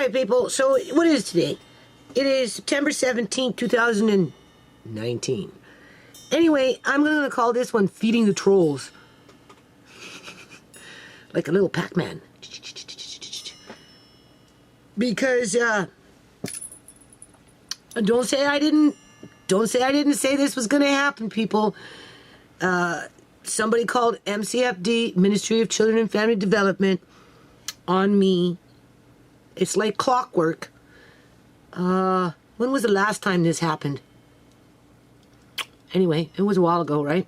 right, people. So what is today? It is September 17th, 2019. Anyway, I'm going to call this one Feeding the Trolls. Like a little Pac-Man. Because, don't say I didn't say this was going to happen, people. Somebody called MCFD, Ministry of Children and Family Development, on me. It's like clockwork. When was the last time this happened? Anyway, it was a while ago, right?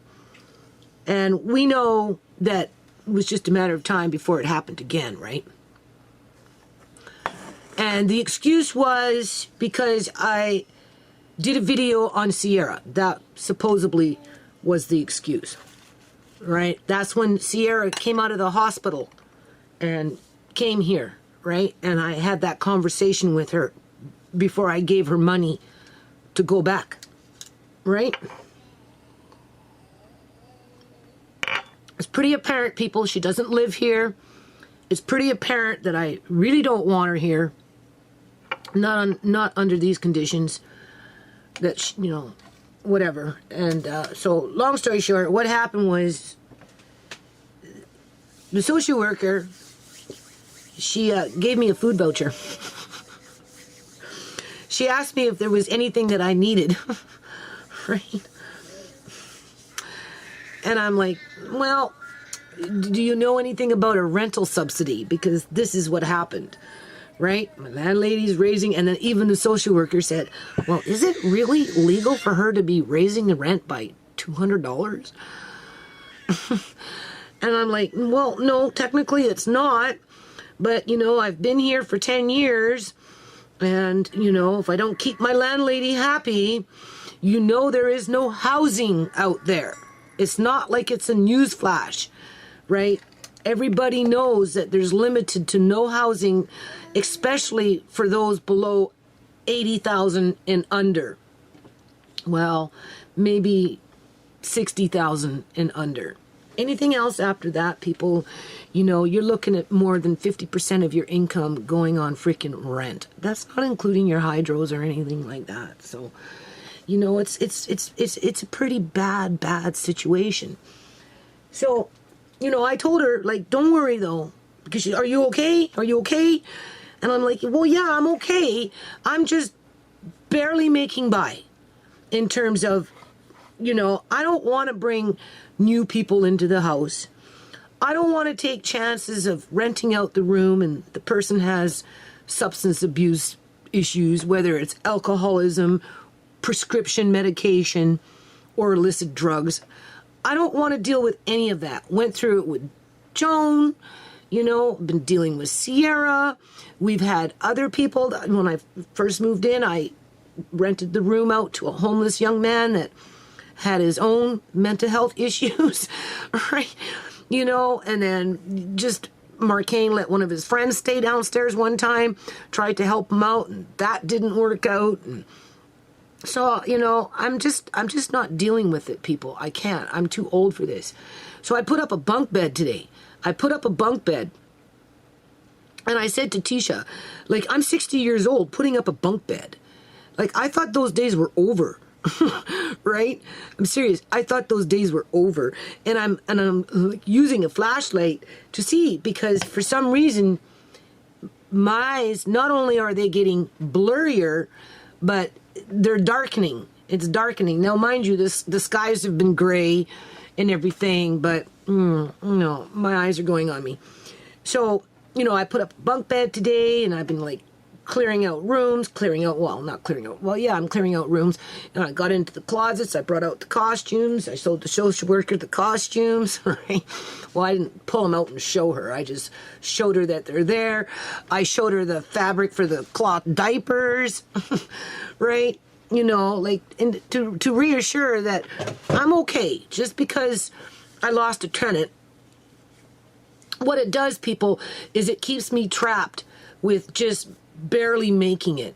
And we know that it was just a matter of time before it happened again, right? And the excuse was because I did a video on Sierra. That supposedly was the excuse, right? That's when Sierra came out of the hospital and came here, right? And I had that conversation with her before I gave her money to go back, right? It's pretty apparent, people, she doesn't live here. It's pretty apparent that I really don't want her here. Not under these conditions. That, you know, whatever. And so, long story short, what happened was the social worker, she gave me a food voucher. She asked me if there was anything that I needed, right? And I'm like, well, do you know anything about a rental subsidy? Because this is what happened, right? My landlady's raising, and then even the social worker said, well, is it really legal for her to be raising the rent by $200? And I'm like, well, no, technically it's not. But, you know, I've been here for 10 years. And, you know, if I don't keep my landlady happy, you know there is no housing out there. It's not like it's a news flash, right? Everybody knows that there's limited to no housing, especially for those below 80,000 and under. Well, maybe 60,000 and under. Anything else after that, people, you know, you're looking at more than 50% of your income going on freaking rent. That's not including your hydros or anything like that. So, you know, it's a pretty bad situation. So, you know, I told her, like, don't worry though, because she, are you okay? Are you okay? And I'm like, well, yeah, I'm okay. I'm just barely making by in terms of, you know, I don't want to bring new people into the house. I don't want to take chances of renting out the room and the person has substance abuse issues, whether it's alcoholism, prescription medication, or illicit drugs. I don't want to deal with any of that. Went through it with Joan, you know, been dealing with Sierra. We've had other people. When I first moved in, I rented the room out to a homeless young man that had his own mental health issues, right? You know, and then just Marcane let one of his friends stay downstairs one time, tried to help him out, and that didn't work out. And so, you know, I'm just not dealing with it, people. I can't. I'm too old for this. So I put up a bunk bed today. I put up a bunk bed. And I said to Tisha, like, I'm 60 years old putting up a bunk bed. Like, I thought those days were over. Right? I'm serious. I thought those days were over. And I'm like, using a flashlight to see, because for some reason my eyes, not only are they getting blurrier, but they're darkening. It's darkening. Now, mind you, the skies have been gray and everything, but no, my eyes are going on me. So, you know, I put up a bunk bed today, and I've been like clearing out rooms, I'm clearing out rooms. And I got into the closets, I brought out the costumes, I showed the social worker the costumes, right? Well, I didn't pull them out and show her, I just showed her that they're there. I showed her the fabric for the cloth diapers, right? You know, like, and to reassure that I'm okay, just because I lost a tenant. What it does, people, is it keeps me trapped with just barely making it,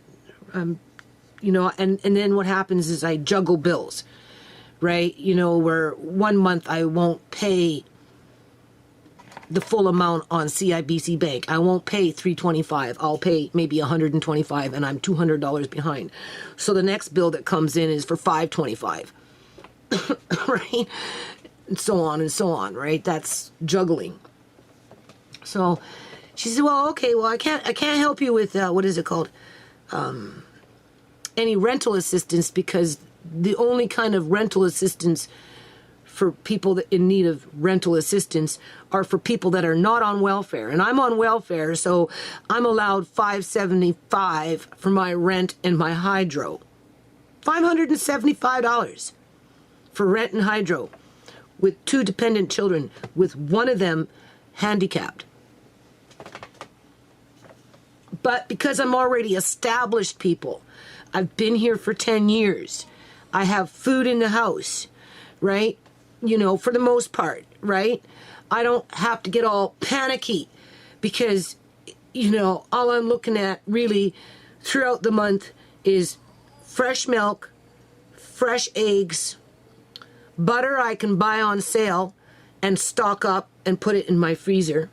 you know, and then what happens is I juggle bills, right? You know, where one month I won't pay the full amount on CIBC Bank. I won't pay $325. I'll pay maybe $125, and I'm $200 behind. So the next bill that comes in is for $525, right? And so on, right? That's juggling. So she said, well, okay, well, I can't help you with, what is it called? Any rental assistance, because the only kind of rental assistance for people that in need of rental assistance are for people that are not on welfare. And I'm on welfare, so I'm allowed $575 for my rent and my hydro. $575 for rent and hydro with 2 dependent children, with one of them handicapped. But because I'm already established, people, I've been here for 10 years. I have food in the house, right? You know, for the most part, right? I don't have to get all panicky because, you know, all I'm looking at really throughout the month is fresh milk, fresh eggs, butter I can buy on sale and stock up and put it in my freezer,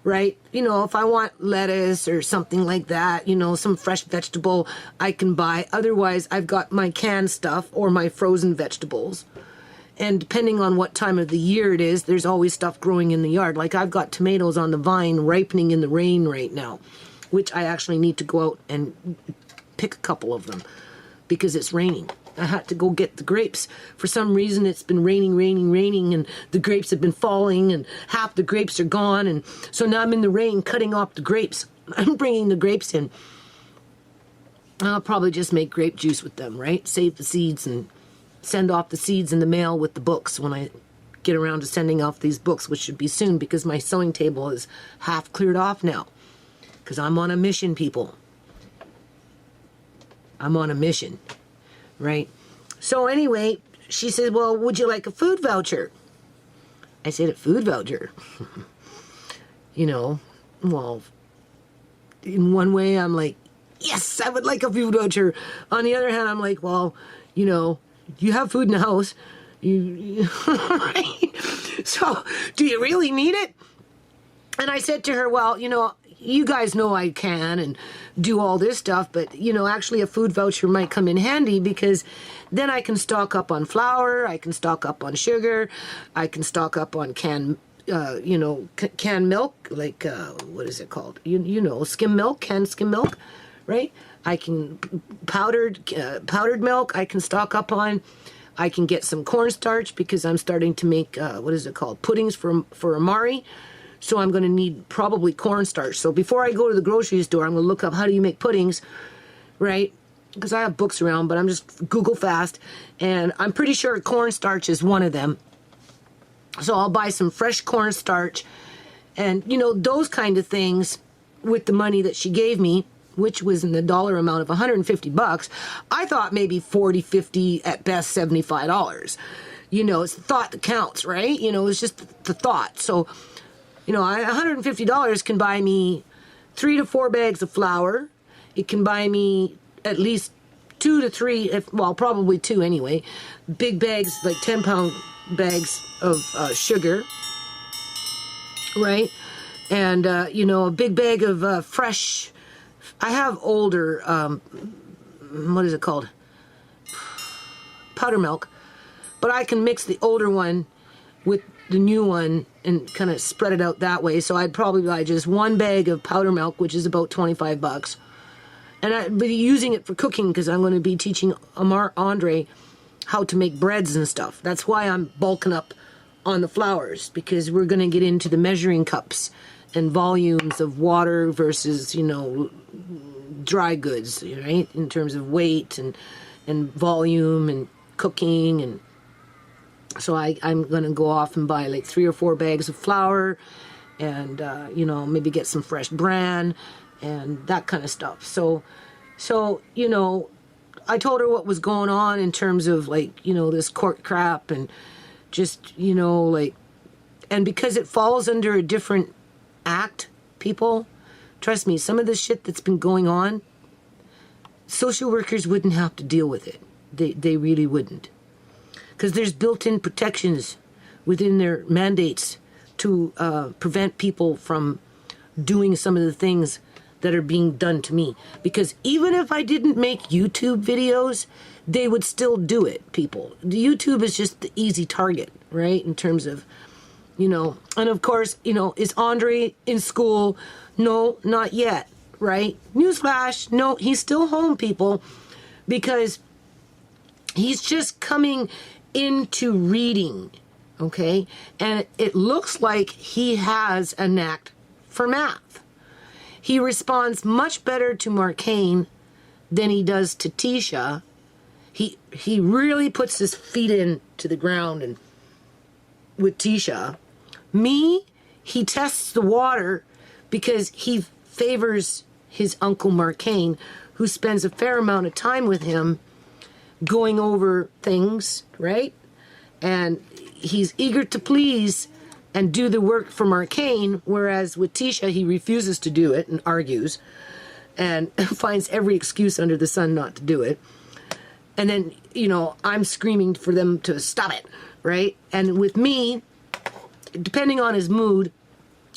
right? You know, if I want lettuce or something like that, you know, some fresh vegetable I can buy. Otherwise, I've got my canned stuff or my frozen vegetables. And depending on what time of the year it is, there's always stuff growing in the yard. Like I've got tomatoes on the vine ripening in the rain right now, which I actually need to go out and pick a couple of them because it's raining. I had to go get the grapes. For some reason, it's been raining, and the grapes have been falling, and half the grapes are gone. And so now I'm in the rain cutting off the grapes. I'm bringing the grapes in. I'll probably just make grape juice with them, right? Save the seeds and send off the seeds in the mail with the books when I get around to sending off these books, which should be soon because my sewing table is half cleared off now. Because I'm on a mission, people. I'm on a mission, right? So anyway, she said, well, would you like a food voucher? I said, a food voucher? You know, well, in one way I'm like, yes, I would like a food voucher. On the other hand, I'm like, well, you know, you have food in the house. Right? So, do you really need it? And I said to her, well, you know, you guys know I can and do all this stuff, but, you know, actually a food voucher might come in handy because then I can stock up on flour, I can stock up on sugar, I can stock up on canned milk, like, what is it called? You know, skim milk, canned skim milk, right? I can powdered milk I can stock up on. I can get some cornstarch because I'm starting to make, puddings for Amari. So I'm going to need probably cornstarch. So before I go to the grocery store, I'm going to look up how do you make puddings, right? Because I have books around, but I'm just Google fast. And I'm pretty sure cornstarch is one of them. So I'll buy some fresh cornstarch and, you know, those kind of things with the money that she gave me, which was in the dollar amount of $150. I thought maybe $40, $50, at best $75. You know, it's the thought that counts, right? You know, it's just the thought. So, you know, $150 can buy me 3 to 4 bags of flour. It can buy me at least 2 to 3, probably 2 anyway, big bags, like 10-pound bags of sugar, right? And, you know, a big bag of fresh, I have older, what is it called? Powder milk. But I can mix the older one with the new one and kind of spread it out that way. So I'd probably buy just 1 bag of powder milk, which is about $25. And I'd be using it for cooking because I'm going to be teaching Andre how to make breads and stuff. That's why I'm bulking up on the flours, because we're going to get into the measuring cups and volumes of water versus, you know, dry goods, right? In terms of weight and volume and cooking. And so I'm going to go off and buy like 3 or 4 bags of flour and, you know, maybe get some fresh bran and that kind of stuff. So, you know, I told her what was going on in terms of, like, you know, this court crap and just, you know, like, and because it falls under a different act, people, trust me, some of the shit that's been going on, social workers wouldn't have to deal with it. They really wouldn't. Because there's built-in protections within their mandates to prevent people from doing some of the things that are being done to me. Because even if I didn't make YouTube videos, they would still do it, people. The YouTube is just the easy target, right? In terms of, you know, and of course, you know, is Andre in school? No, not yet, right? Newsflash, no, he's still home, people, because he's just coming into reading, okay? And it looks like he has a knack for math. He responds much better to Marcane than he does to Tisha. He really puts his feet into the ground and with Tisha. Me, he tests the water because he favors his uncle Marcane, who spends a fair amount of time with him going over things, right? And he's eager to please and do the work for Marcane, whereas with Tisha, he refuses to do it and argues and finds every excuse under the sun not to do it. And then, you know, I'm screaming for them to stop it, right? And with me, depending on his mood,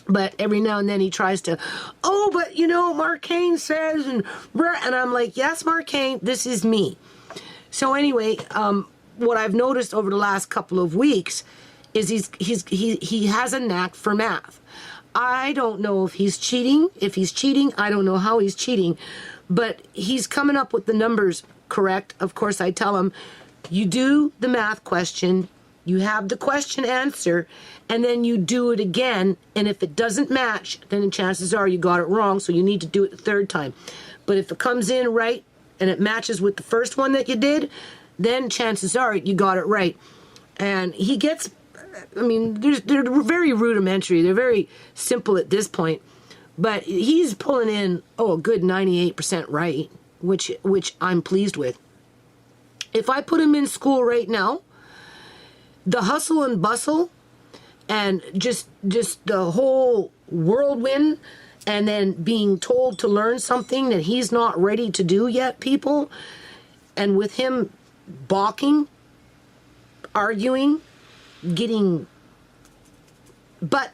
but every now and then he tries to, oh, but, you know, Marcane says, and I'm like, yes, Marcane, this is me. So anyway, what I've noticed over the last couple of weeks is he has a knack for math. I don't know if he's cheating. If he's cheating, I don't know how he's cheating, but he's coming up with the numbers correct. Of course, I tell him, you do the math question, you have the question answer, and then you do it again, and if it doesn't match, then the chances are you got it wrong, so you need to do it the third time. But if it comes in right and it matches with the first one that you did, then chances are you got it right. And he gets, I mean, they're very rudimentary. They're very simple at this point. But he's pulling in, a good 98% right, which I'm pleased with. If I put him in school right now, the hustle and bustle and just the whole whirlwind and then being told to learn something that he's not ready to do yet, people, and with him balking, arguing, getting but,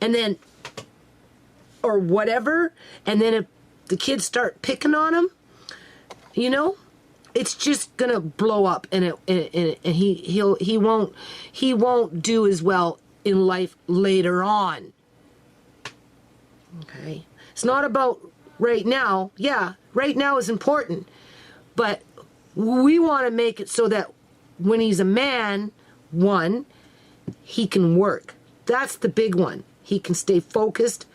and then, or whatever, and then if the kids start picking on him, you know, it's just gonna blow up, and he won't do as well in life later on. Okay, it's not about right now. Yeah, right now is important, but we want to make it so that when he's a man, one, he can work. That's the big one. He can stay focused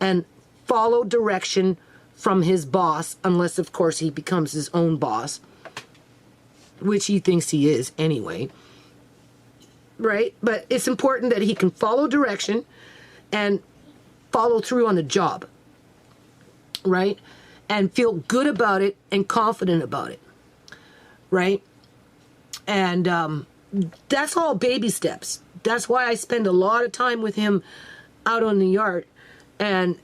and follow direction from his boss, unless, of course, he becomes his own boss, which he thinks he is anyway. Right? But it's important that he can follow direction and follow through on the job. Right? And feel good about it and confident about it. Right? And that's all baby steps. That's why I spend a lot of time with him out on the yard. And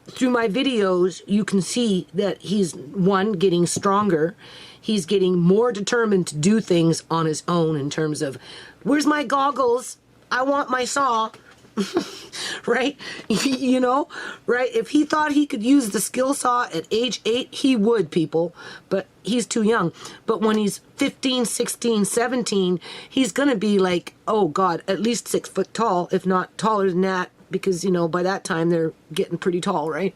through my videos, you can see that he's, one, getting stronger. He's getting more determined to do things on his own in terms of, where's my goggles? I want my saw. Right? You know, right? If he thought he could use the skill saw at age 8, he would, people. But he's too young. But when he's 15, 16, 17, he's going to be like, oh God, at least 6 foot tall, if not taller than that. Because, you know, by that time they're getting pretty tall, right?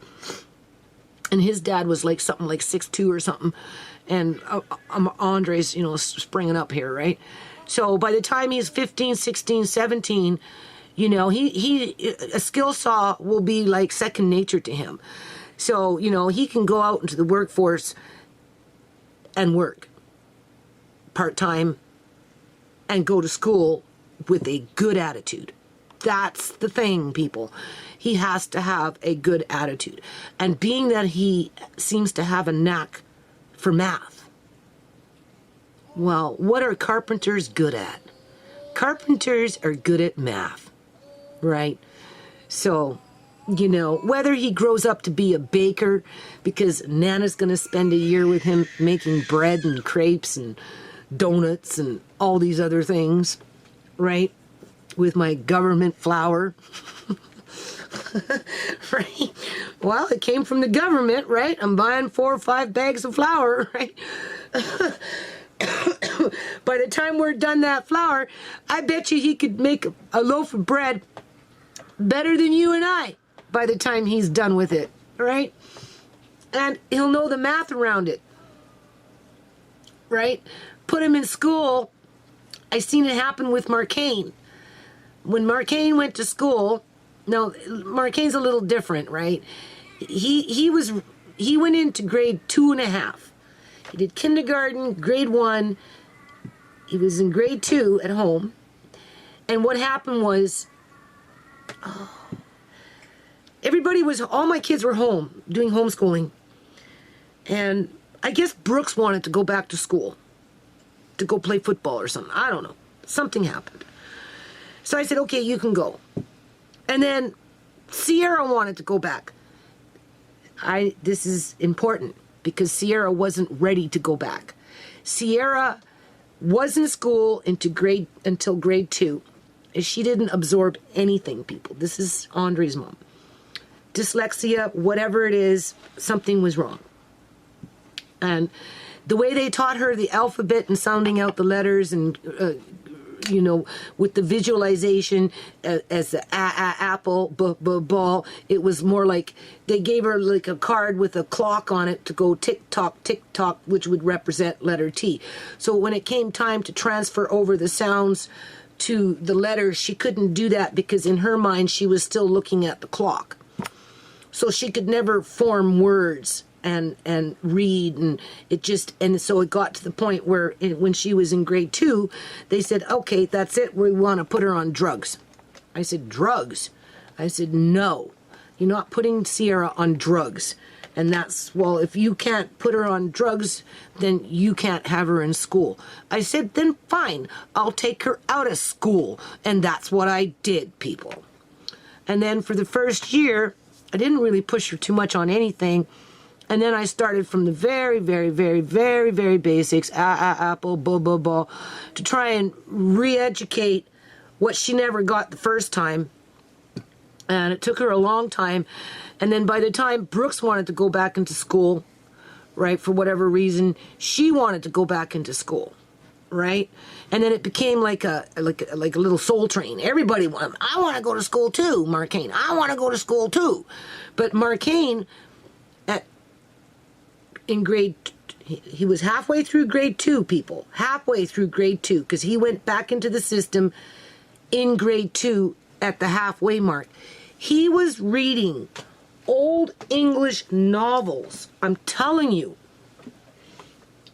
And his dad was like something like 6'2" or something. And Andre's, you know, springing up here, right? So by the time he's 15, 16, 17, you know, a skill saw will be like second nature to him. So, you know, he can go out into the workforce and work part-time and go to school with a good attitude. That's the thing, people. He has to have a good attitude. And being that he seems to have a knack for math, well, what are carpenters good at? Carpenters are good at math, right? So, you know, whether he grows up to be a baker because Nana's going to spend a year with him making bread and crepes and donuts and all these other things, right? with my government flour. Right? Well, it came from the government, right? I'm buying 4 or 5 bags of flour, right? By the time we're done that flour, I bet you he could make a loaf of bread better than you and I by the time he's done with it, right? And he'll know the math around it, right? Put him in school. I seen it happen with Marcane. When Marcane went to school, now Marcane's a little different, right? He went into grade 2.5. He did kindergarten, grade 1. He was in grade 2 at home. And what happened was, all my kids were home doing homeschooling. And I guess Brooks wanted to go back to school to go play football or something. I don't know. Something happened. So I said, okay, you can go. And then Sierra wanted to go back. This is important because Sierra wasn't ready to go back. Sierra was in school until grade 2. She didn't absorb anything, people. This is Andre's mom. Dyslexia, whatever it is, something was wrong. And the way they taught her the alphabet and sounding out the letters and, with the visualization as the apple, ball, it was more like they gave her like a card with a clock on it to go tick tock, which would represent letter T. So when it came time to transfer over the sounds to the letters, she couldn't do that because in her mind she was still looking at the clock. So she could never form words and read, and so it got to the point where when she was in grade 2, they said, okay, that's it, we want to put her on drugs. I said, drugs? I said, no, you're not putting Sierra on drugs. And that's, well, if you can't put her on drugs, then you can't have her in school. I said, then fine, I'll take her out of school. And that's what I did, people. And then for the first year, I didn't really push her too much on anything. And then I started from the very, very, very, very, very basics, apple, blah, to try and re-educate what she never got the first time. And it took her a long time. And then by the time Brooks wanted to go back into school, right, for whatever reason, she wanted to go back into school, right? And then it became like a little soul train. Everybody wanted, I want to go to school too, Marcane. I want to go to school too. But Marcane, he was halfway through grade 2, people. Halfway through grade 2, because he went back into the system in grade 2 at the halfway mark. He was reading old English novels, I'm telling you,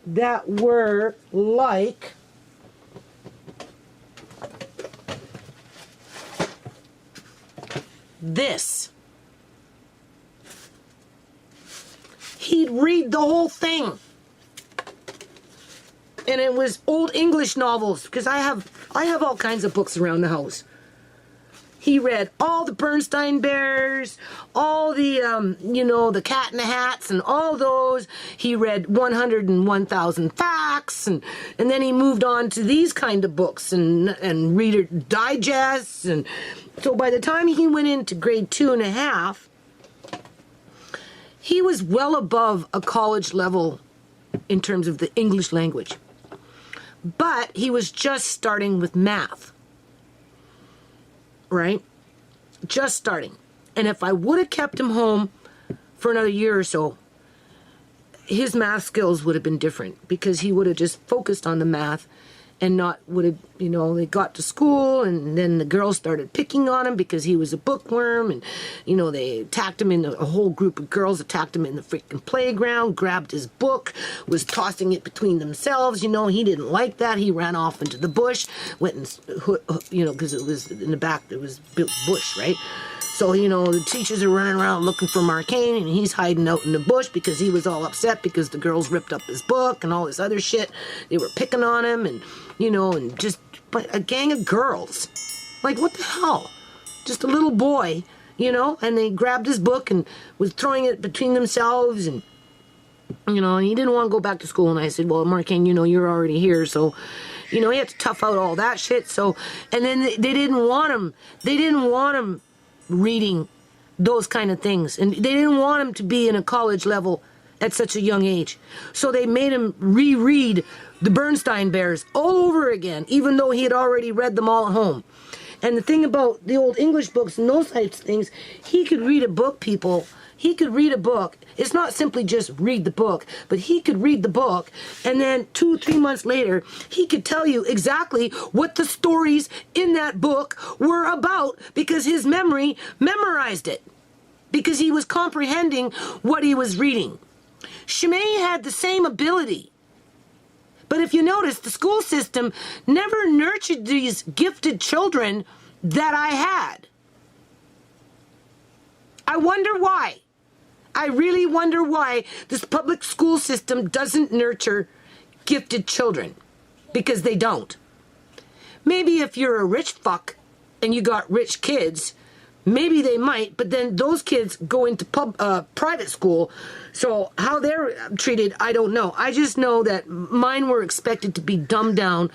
that were like this. He'd read the whole thing. And it was old English novels, because I have all kinds of books around the house. He read all the Bernstein Bears, all the, the Cat in the Hats and all those. He read 101,000 Facts, and then he moved on to these kind of books and Reader Digests. And so by the time he went into grade 2.5, he was well above a college level in terms of the English language. But he was just starting with math. Right? Just starting. And if I would have kept him home for another year or so, his math skills would have been different, because he would have just focused on the math and not would have, they got to school and then the girls started picking on him because he was a bookworm, and, they attacked him a whole group of girls attacked him in the freaking playground, grabbed his book, was tossing it between themselves. He didn't like that. He ran off into the bush, went and, because it was in the back, it was bush, right? So, the teachers are running around looking for Marcane, and he's hiding out in the bush because he was all upset because the girls ripped up his book and all this other shit. They were picking on him, and, but a gang of girls. Like, what the hell? Just a little boy, and they grabbed his book and was throwing it between themselves, and, and he didn't want to go back to school. And I said, well, Marcane, you're already here, so, You know, he had to tough out all that shit. So, and then they didn't want him. They didn't want him reading those kind of things. And they didn't want him to be in a college level at such a young age. So they made him reread the Bernstein Bears all over again, even though he had already read them all at home. And the thing about the old English books and those types of things, he could read a book, people. He could read a book. It's not simply just read the book, but he could read the book, and then 2-3 months later, he could tell you exactly what the stories in that book were about because his memory memorized it, because he was comprehending what he was reading. Shimane had the same ability. But if you notice, the school system never nurtured these gifted children that I had. I wonder why. I really wonder why this public school system doesn't nurture gifted children. Because they don't. Maybe if you're a rich fuck and you got rich kids, maybe they might, but then those kids go into private school. So how they're treated, I don't know. I just know that mine were expected to be dumbed down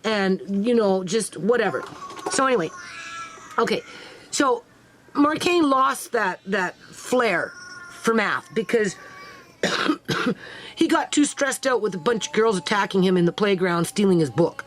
and, you know, just whatever. So anyway, okay. So Marcaine lost that flair for math because he got too stressed out with a bunch of girls attacking him in the playground, stealing his book.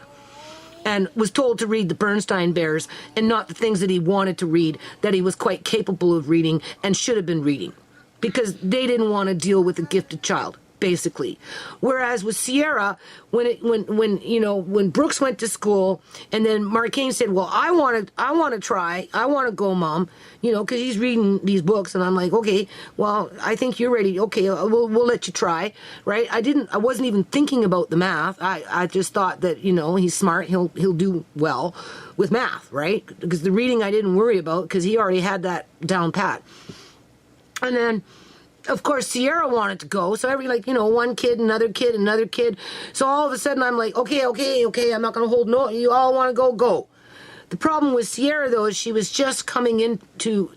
And was told to read the Bernstein Bears and not the things that he wanted to read, that he was quite capable of reading and should have been reading. Because they didn't want to deal with a gifted child, basically. Whereas with Sierra, when Brooks went to school, and then Marcaine said, "Well, I want to try. I want to go, Mom." You know, because he's reading these books, and I'm like, "Okay, well, I think you're ready. Okay, we'll let you try." Right? I wasn't even thinking about the math. I just thought that, you know, he's smart. He'll do well with math, right? Because the reading I didn't worry about because he already had that down pat. And then, of course, Sierra wanted to go. So one kid, another kid. So all of a sudden I'm like, okay, I'm not going to hold no. You all want to go. The problem with Sierra, though, is she was just coming into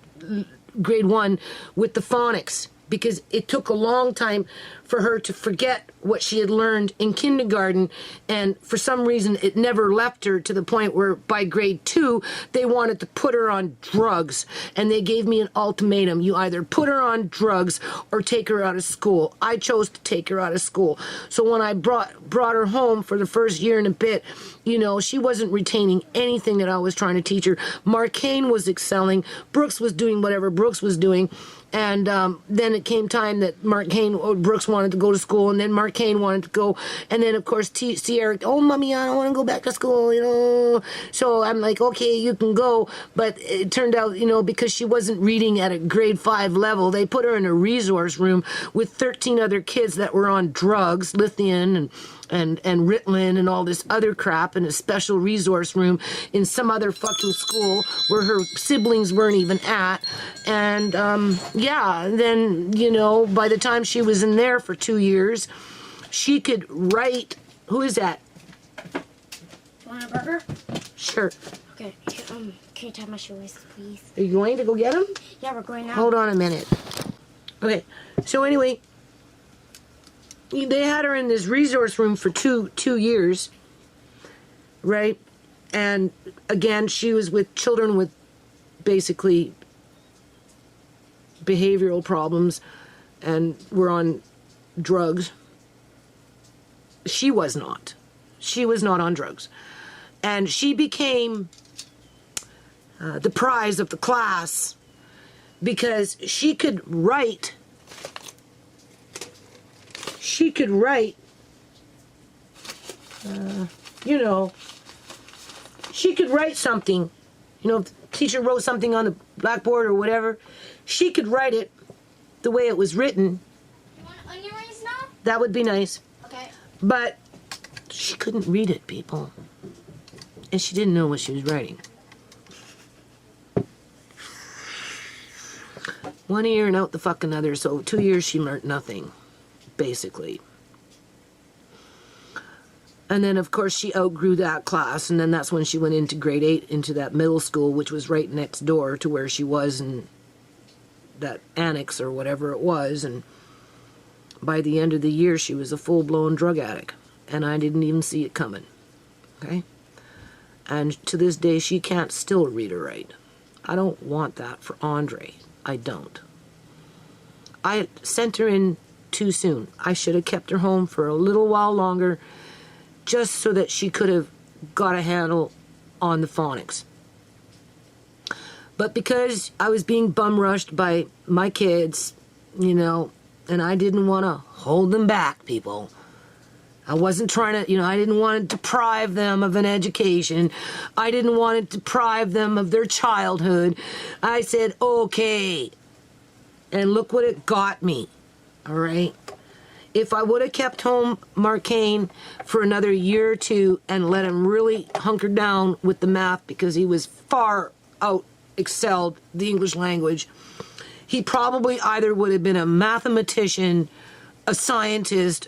grade 1 with the phonics because it took a long time for her to forget what she had learned in kindergarten, and for some reason it never left her to the point where by grade 2 they wanted to put her on drugs, and they gave me an ultimatum: you either put her on drugs or take her out of school. I chose to take her out of school. So when I brought her home for the first year and a bit, you know, she wasn't retaining anything that I was trying to teach her. Marcaine was excelling. Brooks was doing whatever Brooks was doing. And then it came time that Brooks wanted to go to school, and then Marcaine wanted to go. And then, of course, Sierra, "Oh, Mommy, I don't want to go back to school, you know." So I'm like, okay, you can go. But it turned out, you know, because she wasn't reading at a grade 5 level, they put her in a resource room with 13 other kids that were on drugs, lithium and Ritalin and all this other crap, in a special resource room in some other fucking school where her siblings weren't even at. And then, you know, by the time she was in there for 2 years, she could write. Who is that? Want a burger? Sure. Okay. Can you tie my shoelaces, please? Are you going to go get them? Yeah, we're going now. Hold on a minute. Okay. So anyway, they had her in this resource room for two years, right? And again, she was with children with basically behavioral problems and were on drugs. She was not. She was not on drugs. And she became the prize of the class because she could write. She could write, you know, she could write something. You know, if the teacher wrote something on the blackboard or whatever, she could write it the way it was written. You want onion rings now? That would be nice. Okay. But she couldn't read it, people. And she didn't know what she was writing. One ear and out the fucking other, so 2 years she learned nothing, basically. And then, of course, she outgrew that class, and then that's when she went into grade 8, into that middle school, which was right next door to where she was in that annex or whatever it was, and by the end of the year, she was a full-blown drug addict, and I didn't even see it coming. okay? And to this day, she can't still read or write. I don't want that for Andre. I don't. I sent her in too soon. I should have kept her home for a little while longer just so that she could have got a handle on the phonics. But because I was being bum rushed by my kids, you know, and I didn't want to hold them back, people. I wasn't trying to, I didn't want to deprive them of an education. I didn't want to deprive them of their childhood. I said, okay. And look what it got me, all right? If I would have kept home Marcane for another year or two and let him really hunker down with the math because he was far out excelled the English language, he probably either would have been a mathematician, a scientist,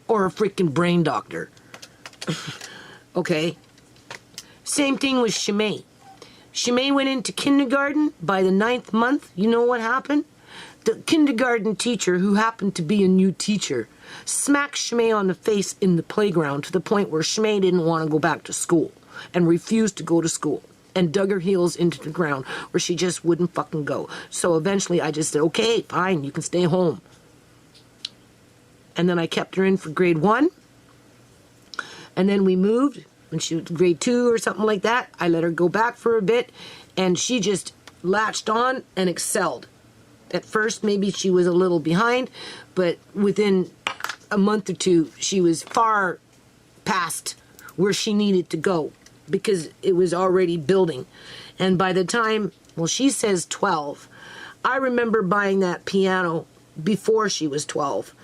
or a freaking brain doctor. Okay? Same thing with Shimane. Shimane went into kindergarten. By the 9th month, you know what happened? The kindergarten teacher, who happened to be a new teacher, smacked Shimane on the face in the playground to the point where Shimane didn't want to go back to school and refused to go to school and dug her heels into the ground where she just wouldn't fucking go. So eventually I just said, okay, fine, you can stay home. And then I kept her in for grade 1. And then we moved when she was grade 2 or something like that. I let her go back for a bit, and she just latched on and excelled. At first, maybe she was a little behind, but within a month or two, she was far past where she needed to go because it was already building. And by the time, well, she says 12. I remember buying that piano before she was 12.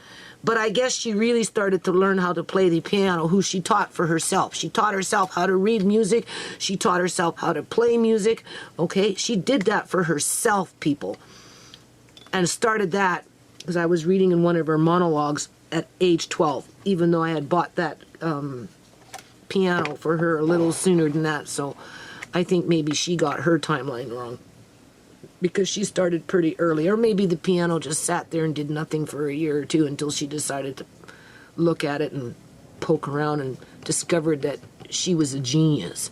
But I guess she really started to learn how to play the piano, who she taught for herself. She taught herself how to read music. She taught herself how to play music. Okay? She did that for herself, people. And started that because I was reading in one of her monologues at age 12, even though I had bought that piano for her a little sooner than that. So I think maybe she got her timeline wrong, because she started pretty early. Or maybe the piano just sat there and did nothing for a year or two until she decided to look at it and poke around and discovered that she was a genius.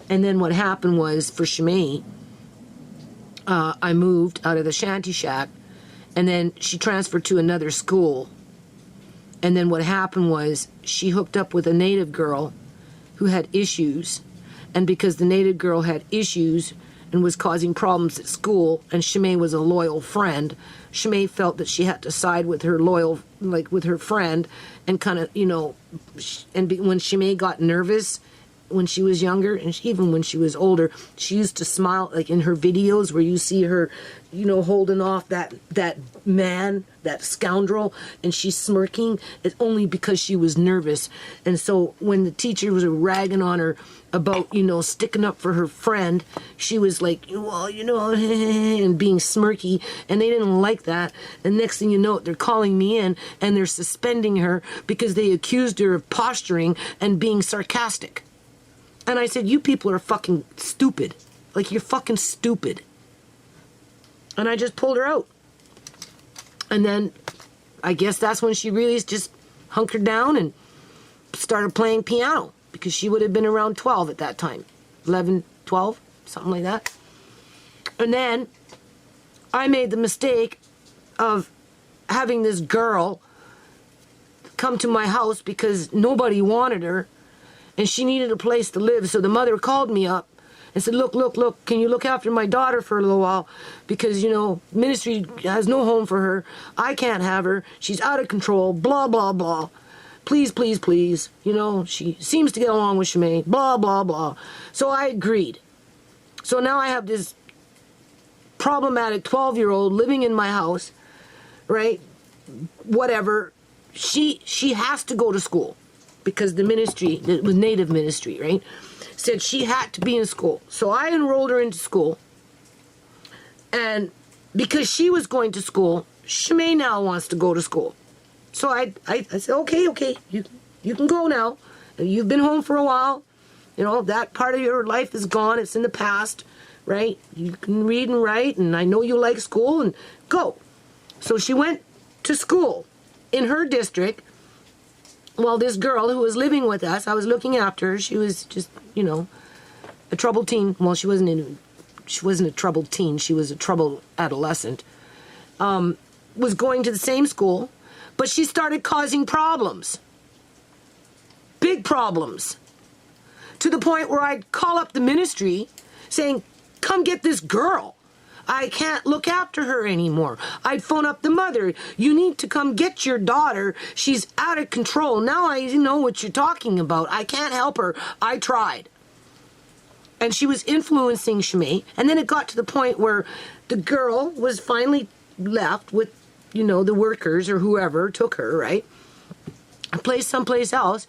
And then what happened was, for Shimane, I moved out of the shanty shack, and then she transferred to another school. And then what happened was, she hooked up with a native girl who had issues. And because the native girl had issues and was causing problems at school, and Shimane was a loyal friend, Shimane felt that she had to side with her with her friend, and kind of, when Shimane got nervous when she was younger, and even when she was older, she used to smile, like in her videos where you see her, holding off that man, that scoundrel, and she's smirking. It's only because she was nervous. And so when the teacher was ragging on her about, sticking up for her friend, she was like, well, and being smirky, and they didn't like that. And next thing you know, they're calling me in, and they're suspending her because they accused her of posturing and being sarcastic. And I said, you people are fucking stupid. Like, you're fucking stupid. And I just pulled her out. And then I guess that's when she really just hunkered down and started playing piano, because she would have been around 12 at that time. 11, 12, something like that. And then I made the mistake of having this girl come to my house because nobody wanted her, and she needed a place to live. So the mother called me up and said, look, can you look after my daughter for a little while? Because, ministry has no home for her. I can't have her. She's out of control, blah, blah, blah. Please, please, please. She seems to get along with Shimane, blah, blah, blah. So I agreed. So now I have this problematic 12-year-old living in my house, right? Whatever. She has to go to school, because the ministry, it was Native ministry, right, said she had to be in school. So I enrolled her into school. And because she was going to school, Shimane now wants to go to school. So I said, okay, you can go now. You've been home for a while. That part of your life is gone. It's in the past, right? You can read and write, and I know you like school, and go. So she went to school in her district, Well, this girl who was living with us, I was looking after her. She was just, a troubled teen. Well, she wasn't a troubled teen. She was a troubled adolescent. Was going to the same school, but she started causing problems. Big problems. To the point where I'd call up the ministry saying, come get this girl. I can't look after her anymore. I'd phone up the mother. You need to come get your daughter. She's out of control. Now I know what you're talking about. I can't help her. I tried. And she was influencing Shimane. And then it got to the point where the girl was finally left with, the workers or whoever took her, right? And placed someplace else.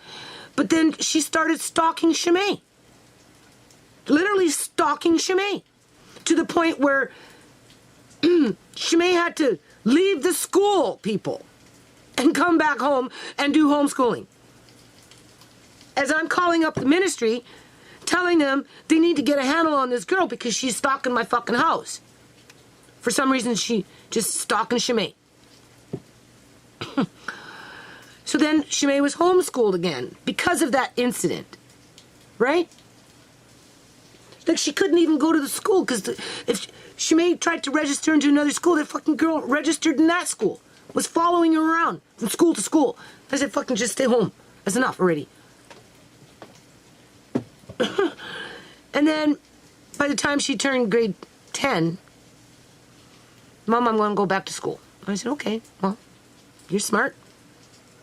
But then she started stalking Shimane. Literally stalking Shimane. To the point where Shimane had to leave the school, people, and come back home and do homeschooling. As I'm calling up the ministry, telling them they need to get a handle on this girl because she's stalking my fucking house. For some reason, she just stalking Shimane. So then Shimane was homeschooled again because of that incident, right? Like, she couldn't even go to the school because if Shimane tried to register into another school, that fucking girl registered in that school, was following her around from school to school. I said, fucking just stay home. That's enough already. And then by the time she turned grade 10, Mom, I'm going to go back to school. I said, okay, well, you're smart.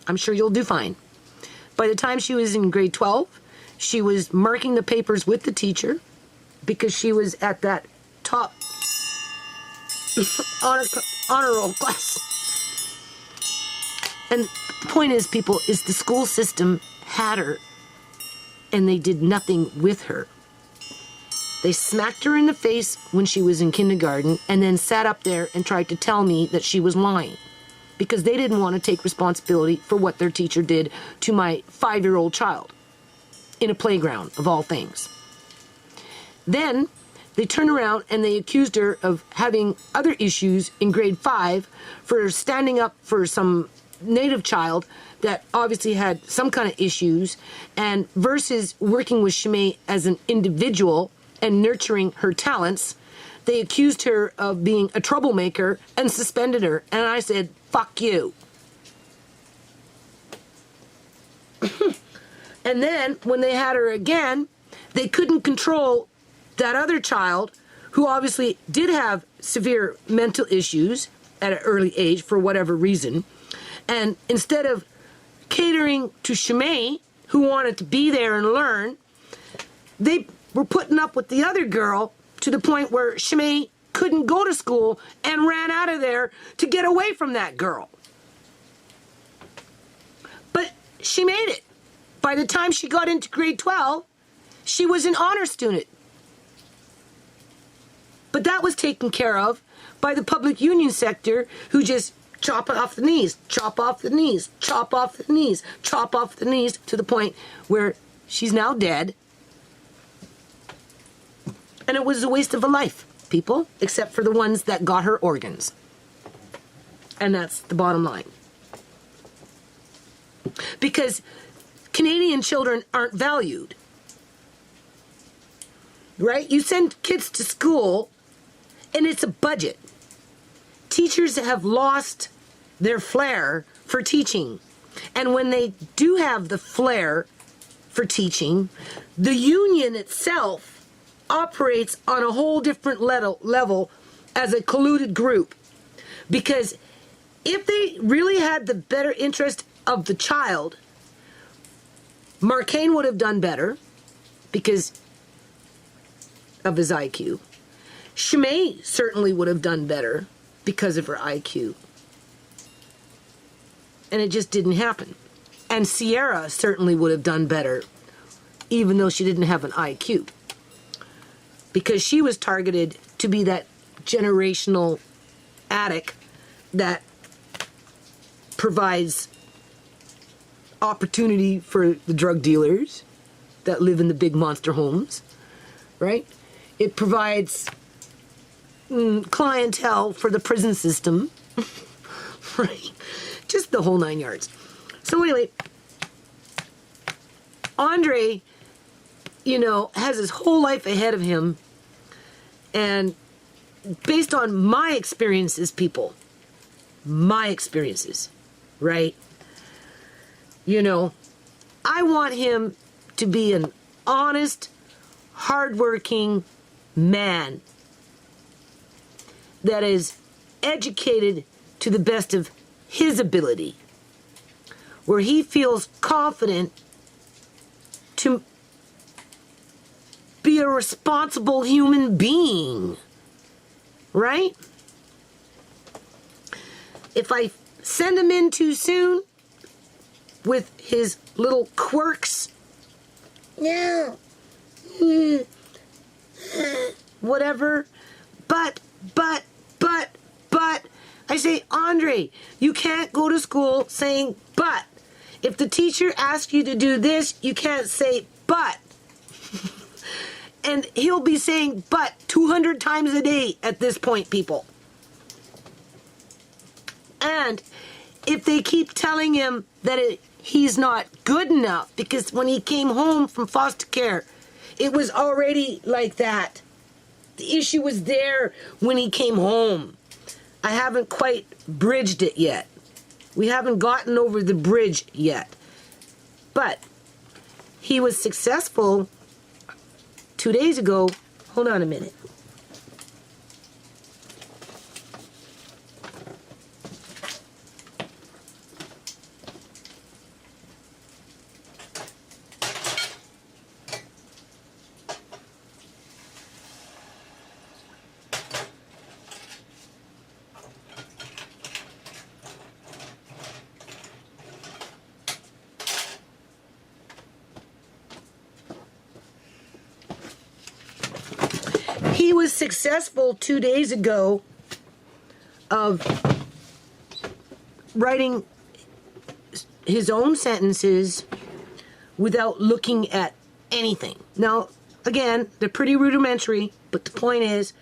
I'm sure you'll do fine. By the time she was in grade 12, she was marking the papers with the teacher because she was at that top honor roll class. And the point is, people, is the school system had her and they did nothing with her. They smacked her in the face when she was in kindergarten and then sat up there and tried to tell me that she was lying because they didn't want to take responsibility for what their teacher did to my 5-year-old child in a playground, of all things. Then they turned around and they accused her of having other issues in grade 5 for standing up for some Native child that obviously had some kind of issues, and versus working with Shimane as an individual and nurturing her talents, they accused her of being a troublemaker and suspended her. And I said, fuck you. And then when they had her again, they couldn't control that other child who obviously did have severe mental issues at an early age for whatever reason. And instead of catering to Shimane, who wanted to be there and learn, they were putting up with the other girl to the point where Shimane couldn't go to school and ran out of there to get away from that girl. But she made it. By the time she got into grade 12, she was an honor student. But that was taken care of by the public union sector, who just chop off the knees, chop off the knees, chop off the knees, chop off the knees, to the point where she's now dead. And it was a waste of a life, people, except for the ones that got her organs. And that's the bottom line. Because Canadian children aren't valued. Right? You send kids to school, and it's a budget. Teachers have lost their flair for teaching. And when they do have the flair for teaching, the union itself operates on a whole different level as a colluded group. Because if they really had the better interest of the child, Marcane would have done better because of his IQ. Shimane certainly would have done better because of her IQ. And it just didn't happen. And Sierra certainly would have done better, even though she didn't have an IQ. Because she was targeted to be that generational addict that provides opportunity for the drug dealers that live in the big monster homes, right? It provides clientele for the prison system, right? Just the whole 9 yards. So anyway, Andre, you know, has his whole life ahead of him. And based on my experiences, people, my experiences, right? You know, I want him to be an honest, hardworking man that is educated to the best of his ability, where he feels confident to be a responsible human being, right? If I send him in too soon with his little quirks, no, whatever, but, I say, Andre, you can't go to school saying but. If the teacher asks you to do this, you can't say but. And he'll be saying but 200 times a day at this point, people. And if they keep telling him that he's not good enough, because when he came home from foster care, it was already like that. The issue was there when he came home. I haven't quite bridged it yet. We haven't gotten over the bridge yet. But he was successful 2 days ago. Hold on a minute. He was successful 2 days ago of writing his own sentences without looking at anything. Now, again, they're pretty rudimentary, but the point is,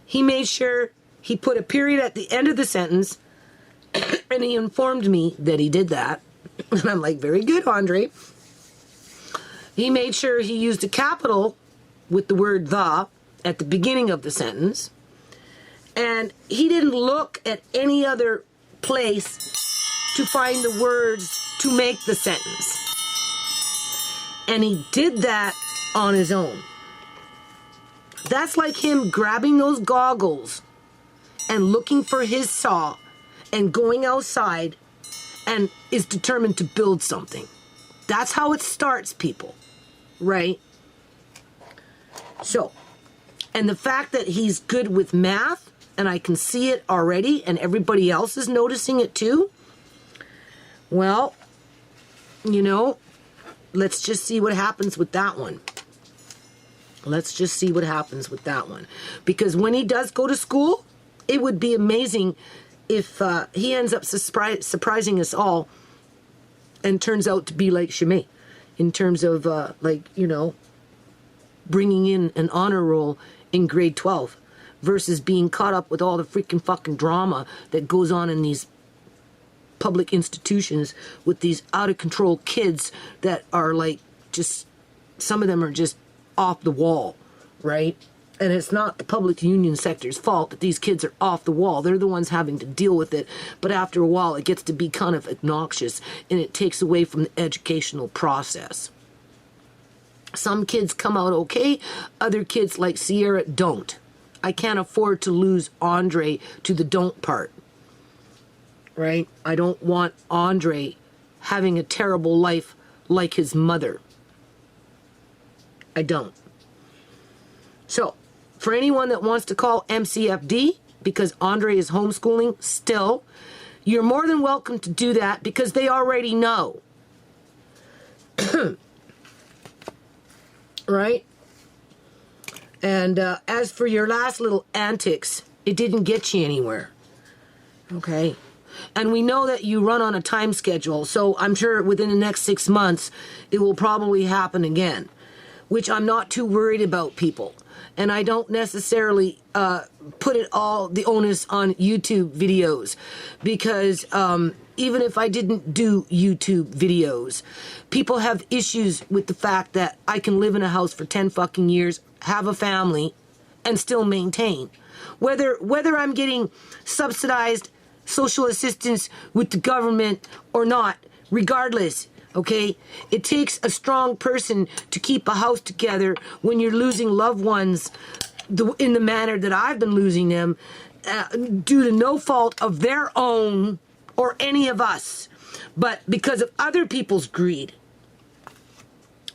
he made sure he put a period at the end of the sentence, and he informed me that he did that. And I'm like, very good, Andre. He made sure he used a capital with the word the at the beginning of the sentence. And he didn't look at any other place to find the words to make the sentence. And he did that on his own. That's like him grabbing those goggles and looking for his saw and going outside and is determined to build something. That's how it starts, people, right? So, and the fact that he's good with math, and I can see it already, and everybody else is noticing it too, well, you know, let's just see what happens with that one. Let's just see what happens with that one. Because when he does go to school, it would be amazing if he ends up surprising us all and turns out to be like Shimane in terms of, like, you know, bringing in an honor roll in grade 12 versus being caught up with all the freaking fucking drama that goes on in these public institutions with these out of control kids that are like just, some of them are just off the wall, right? And it's not the public union sector's fault that these kids are off the wall. They're the ones having to deal with it. But after a while, it gets to be kind of obnoxious and it takes away from the educational process. Some kids come out okay. Other kids like Sierra don't. I can't afford to lose Andre to the don't part. Right? I don't want Andre having a terrible life like his mother. I don't. So, for anyone that wants to call MCFD because Andre is homeschooling still, you're more than welcome to do that because they already know. Right? And as for your last little antics, it didn't get you anywhere. Okay? And we know that you run on a time schedule, so I'm sure within the next 6 months, it will probably happen again, which I'm not too worried about, people. And I don't necessarily put it all, the onus on YouTube videos, because even if I didn't do YouTube videos, people have issues with the fact that I can live in a house for 10 fucking years, have a family, and still maintain. Whether I'm getting subsidized social assistance with the government or not, regardless, okay? It takes a strong person to keep a house together when you're losing loved ones in the manner that I've been losing them, due to no fault of their own or any of us, but because of other people's greed.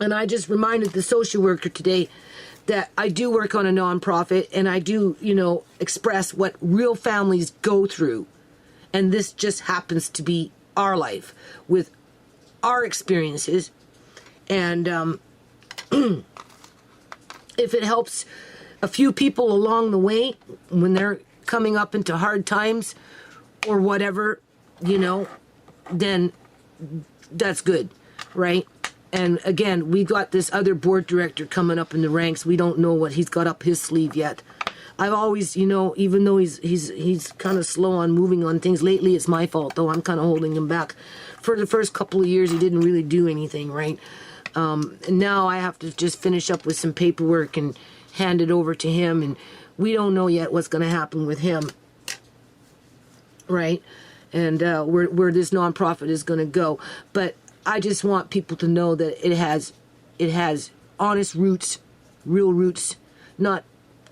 And I just reminded the social worker today that I do work on a nonprofit, and I do, express what real families go through. And this just happens to be our life with our experiences. And if it helps a few people along the way when they're coming up into hard times or whatever, then that's good, right? And again, we got this other board director coming up in the ranks. We don't know what he's got up his sleeve yet. I've always, even though he's kind of slow on moving on things, lately it's my fault, though. I'm kind of holding him back. For the first couple of years, he didn't really do anything, right? And now I have to just finish up with some paperwork and hand it over to him, and we don't know yet what's going to happen with him, right? And where this nonprofit is going to go. But I just want people to know that it has honest roots, real roots, not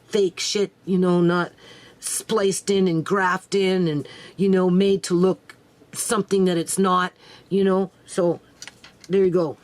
fake shit, not spliced in and grafted in and, made to look something that it's not, So there you go.